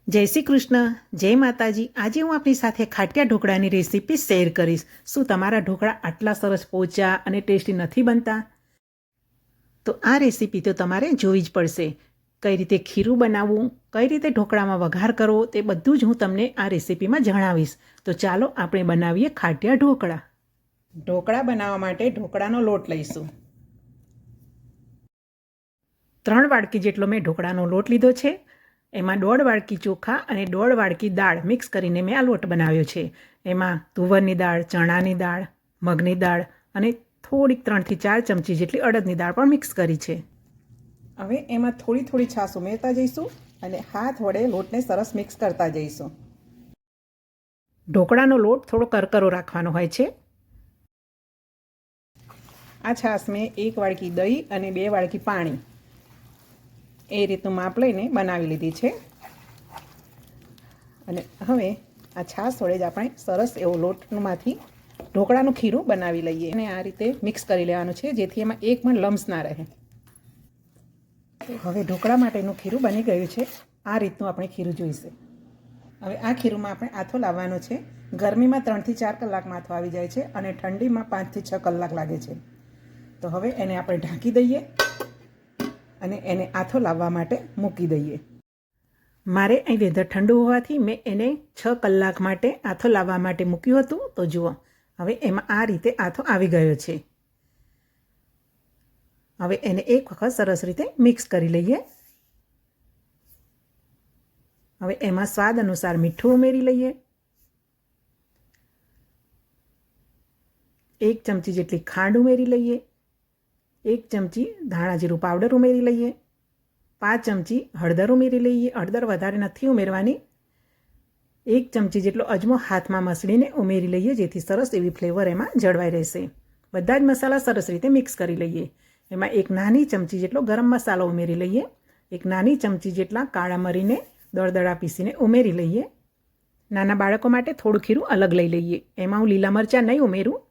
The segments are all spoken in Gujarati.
જય શ્રી કૃષ્ણ, જય માતાજી। આજે હું આપની સાથે ખાટિયા ઢોકળાની રેસીપી શેર કરીશ। શું તમારા ઢોકળા આટલા સરસ પોચા અને ટેસ્ટી નથી બનતા? તો આ રેસીપી તો તમારે જોવી જ પડશે। કઈ રીતે ખીરું બનાવવું, કઈ રીતે ઢોકળામાં વઘાર કરવો, તે બધું જ હું તમને આ રેસીપીમાં જણાવીશ। તો ચાલો આપણે બનાવીએ ખાટિયા ઢોકળા। ઢોકળા બનાવવા માટે ઢોકળાનો લોટ લઈશું। 3 વાડકી જેટલો મેં ઢોકળાનો લોટ લીધો છે। એમાં 1.5 વાડકી ચોખા અને 1.5 વાડકી દાળ મિક્સ કરીને મેં આ લોટ બનાવ્યો છે। એમાં તુવરની દાળ, ચણાની દાળ, મગની દાળ અને થોડીક 3 થી 4 ચમચી જેટલી અડદની દાળ પણ મિક્સ કરી છે। હવે એમાં થોડી થોડી છાશ ઉમેરતા જઈશું અને હાથ વડે લોટને સરસ મિક્સ કરતા જઈશું। ઢોકળાનો લોટ થોડો કરકરો રાખવાનો હોય છે। આ છાશ મેં 1 વાડકી દહીં અને 2 વાડકી પાણી એ રીતનું માપ લઈને બનાવી લીધી છે। અને હવે આ છાશ વડે જ આપણે સરસ એવો લોટમાંથી ઢોકળાનું ખીરું બનાવી લઈએ અને આ રીતે મિક્સ કરી લેવાનું છે, જેથી એમાં એક પણ લમ્સ ના રહે। હવે ઢોકળા માટેનું ખીરું બની ગયું છે। આ રીતનું આપણે ખીરું જોઈશે। હવે આ ખીરુંમાં આપણે આથો લાવવાનો છે। ગરમીમાં 3 થી 4 કલાકમાં આથો આવી જાય છે અને ઠંડીમાં 5 થી 6 કલાક લાગે છે। તો હવે એને આપણે ઢાંકી દઈએ અને એને આથો લાવવા માટે મૂકી દઈએ। મારે અહીં વેધર ઠંડુ હોવાથી મેં એને 6 કલાક માટે આથો લાવવા માટે મૂક્યું હતું। તો જુઓ, હવે એમાં આ રીતે આથો આવી ગયો છે। હવે એને એક વખત સરસ રીતે મિક્સ કરી લઈએ। હવે એમાં સ્વાદ અનુસાર મીઠું ઉમેરી લઈએ। 1 ચમચી જેટલી ખાંડ ઉમેરી લઈએ। 1 ચમચી ધાણા જીરું પાવડર ઉમેરી લઈએ। 5 ચમચી હળદર ઉમેરી લઈએ। હળદર વધારે નથી ઉમેરવાની। 1 ચમચી જેટલો અજમો હાથમાં મસળીને ઉમેરી લઈએ, જેથી સરસ એવી ફ્લેવર એમાં જળવાઈ રહેશે। બધા જ મસાલા સરસ રીતે મિક્સ કરી લઈએ। એમાં 1 નાની ચમચી જેટલો ગરમ મસાલો ઉમેરી લઈએ। 1 નાની ચમચી જેટલા કાળા મરીને દળદળા પીસીને ઉમેરી લઈએ। નાના બાળકો માટે થોડું ખીરું અલગ લઈ લઈએ। એમાં હું લીલા મરચાં નહીં ઉમેરું।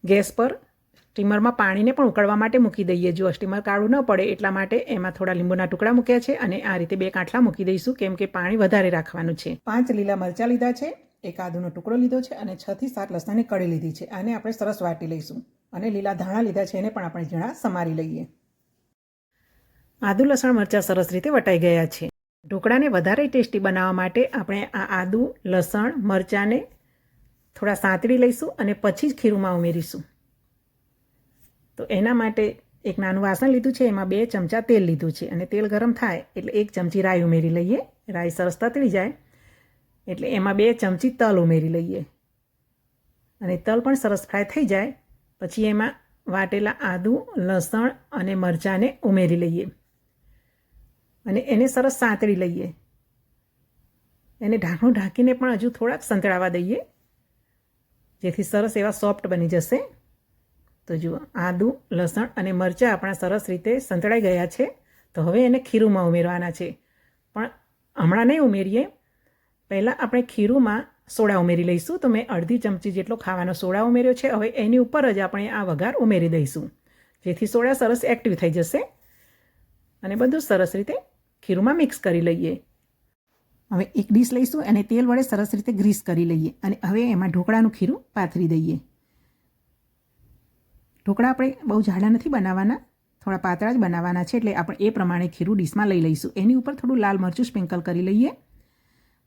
ગેસ પર સ્ટીમરમાં પાણીને પણ ઉકળવા માટે મૂકી દઈએ। જો સ્ટીમર કાળું ન પડે એટલા માટે એમાં થોડા લીંબુના ટુકડા મૂક્યા છે અને આ રીતે 2 કાંઠલા મૂકી દઈશું, કેમ કે પાણી વધારે રાખવાનું છે। 5 લીલા મરચાં લીધા છે, 1 આદુનો ટુકડો લીધો છે અને 6 થી 7 લસણની કળી લીધી છે। આને આપણે સરસ વાટી લઈશું અને લીલા ધાણા લીધા છે, એને પણ આપણે ઝીણા સમારી લઈએ। આદુ લસણ મરચાં સરસ રીતે વટાઈ ગયા છે। ઢોકળાને વધારે ટેસ્ટી બનાવવા માટે આપણે આ આદુ લસણ મરચાંને થોડા સાંતળી લઈશું અને પછી જ ખીરુંમાં ઉમેરીશું। તો એના માટે એક નાનું વાસણ લીધું છે, એમાં 2 ચમચા તેલ લીધું છે અને તેલ ગરમ થાય એટલે 1 ચમચી રાઈ ઉમેરી લઈએ। રાઈ સરસ તતળી જાય એટલે એમાં 2 ચમચી તલ ઉમેરી લઈએ અને તલ પણ સરસ ફ્રાય થઈ જાય પછી એમાં વાટેલા આદુ લસણ અને મરચાંને ઉમેરી લઈએ અને એને સરસ સાંતળી લઈએ। એને ઢાંકણું ઢાંકીને પણ હજુ થોડાક સંતળાવા દઈએ, જેથી સરસ એવા સોફ્ટ બની જશે। તો જુઓ, આદુ લસણ અને મરચાં આપણા સરસ રીતે સંતળાઈ ગયા છે। તો હવે એને ખીરુંમાં ઉમેરવાના છે, પણ હમણાં નહીં ઉમેરીએ। પહેલાં આપણે ખીરુંમાં સોડા ઉમેરી લઈશું। તો મેં અડધી ચમચી જેટલો ખાવાનો સોડા ઉમેર્યો છે। હવે એની ઉપર જ આપણે આ વઘાર ઉમેરી દઈશું, જેથી સોડા સરસ એક્ટિવ થઈ જશે અને બધું સરસ રીતે ખીરુંમાં મિક્સ કરી લઈએ। હવે એક ડીશ લઈશું અને તેલ વડે સરસ રીતે ગ્રીસ કરી લઈએ અને હવે એમાં ઢોકળાનું ખીરું પાથરી દઈએ। ઢોકળા આપણે બહુ જાડા નથી બનાવવાના, થોડા પાતળા જ બનાવવાના છે, એટલે આપણે એ પ્રમાણે ખીરું ડીશમાં લઈ લઈશું। એની ઉપર થોડું લાલ મરચું સ્પ્રિંકલ કરી લઈએ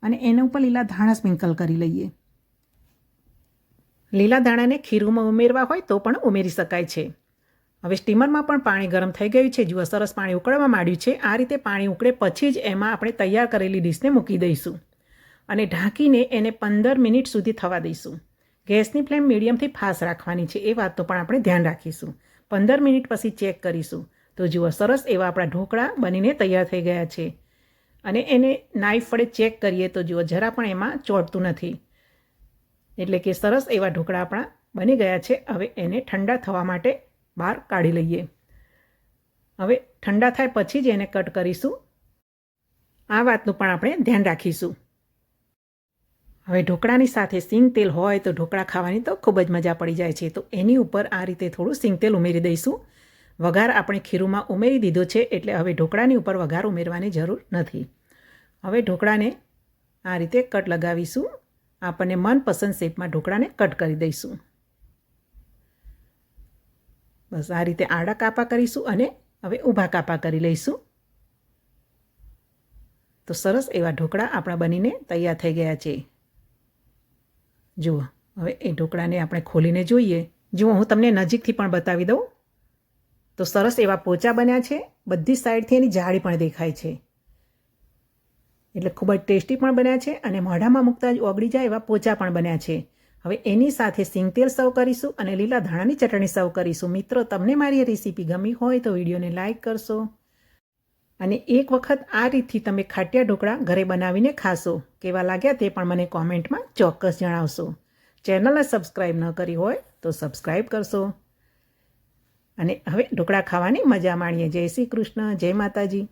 અને એના ઉપર લીલા ધાણા સ્પ્રિંકલ કરી લઈએ। લીલા ધાણાને ખીરુંમાં ઉમેરવા હોય તો પણ ઉમેરી શકાય છે। હવે સ્ટીમરમાં પણ પાણી ગરમ થઈ ગયું છે। જુઓ, સરસ પાણી ઉકળવા માંડ્યું છે। આ રીતે પાણી ઉકળે પછી જ એમાં આપણે તૈયાર કરેલી ડીશને મૂકી દઈશું અને ઢાંકીને એને 15 મિનિટ સુધી થવા દઈશું। ગેસની ફ્લેમ મીડિયમથી ફાસ્ટ રાખવાની છે, એ વાતનું પણ આપણે ધ્યાન રાખીશું। 15 મિનિટ પછી ચેક કરીશું। તો જુઓ, સરસ એવા આપણા ઢોકળા બનીને તૈયાર થઈ ગયા છે અને એને નાઈફ વડે ચેક કરીએ તો જુઓ, જરા પણ એમાં ચોંટતું નથી, એટલે કે સરસ એવા ઢોકળા આપણા બની ગયા છે। હવે એને ઠંડા થવા માટે બહાર કાઢી લઈએ। હવે ઠંડા થાય પછી જ એને કટ કરીશું, આ વાતનું પણ આપણે ધ્યાન રાખીશું। હવે ઢોકળાની સાથે સિંગ તેલ હોય તો ઢોકળા ખાવાની તો ખૂબ જ મજા પડી જાય છે। તો એની ઉપર આ રીતે થોડું સિંગ તેલ ઉમેરી દઈશું। વઘાર આપણે ખીરુંમાં ઉમેરી દીધો છે, એટલે હવે ઢોકળાની ઉપર વઘાર ઉમેરવાની જરૂર નથી। હવે ઢોકળાને આ રીતે કટ લગાવીશું. આપણને મનપસંદ શેપમાં ઢોકળાને કટ કરી દઈશું. બસ આ રીતે આડા કાપા કરીશું અને હવે ઊભા કાપા કરી લઈશું. તો સરસ એવા ઢોકળા આપણા બનીને તૈયાર થઈ ગયા છે. જુઓ, હવે એ ઢોકળાને આપણે ખોલીને જોઈએ. જુઓ, હું તમને નજીકથી પણ બતાવી દઉં તો સરસ એવા પોચા બન્યા છે. બધી સાઈડથી એની જાળી પણ દેખાય છે. એટલે ખૂબ જ ટેસ્ટી પણ બન્યા છે અને મોઢામાં મૂકતા જ ઓગળી જાય એવા પોચા પણ બન્યા છે. હવે એની સાથે સિંગ તેલ સર્વ કરીશું અને લીલા ધાણાની ચટણી સર્વ કરીશું. મિત્રો, તમને મારી રેસીપી ગમી હોય તો વિડીયોને લાઇક કરશો અને એક વખત આ રીતથી તમે ખાટિયા ઢોકળા ઘરે બનાવીને ખાશો. કેવા લાગ્યા તે પણ મને કોમેન્ટમાં ચોક્કસ જણાવશો. ચેનલને સબસ્ક્રાઈબ ન કરી હોય તો સબસ્ક્રાઈબ કરશો. અને હવે ઢોકળા ખાવાની મજા માણીએ. જય શ્રી કૃષ્ણ, જય માતાજી.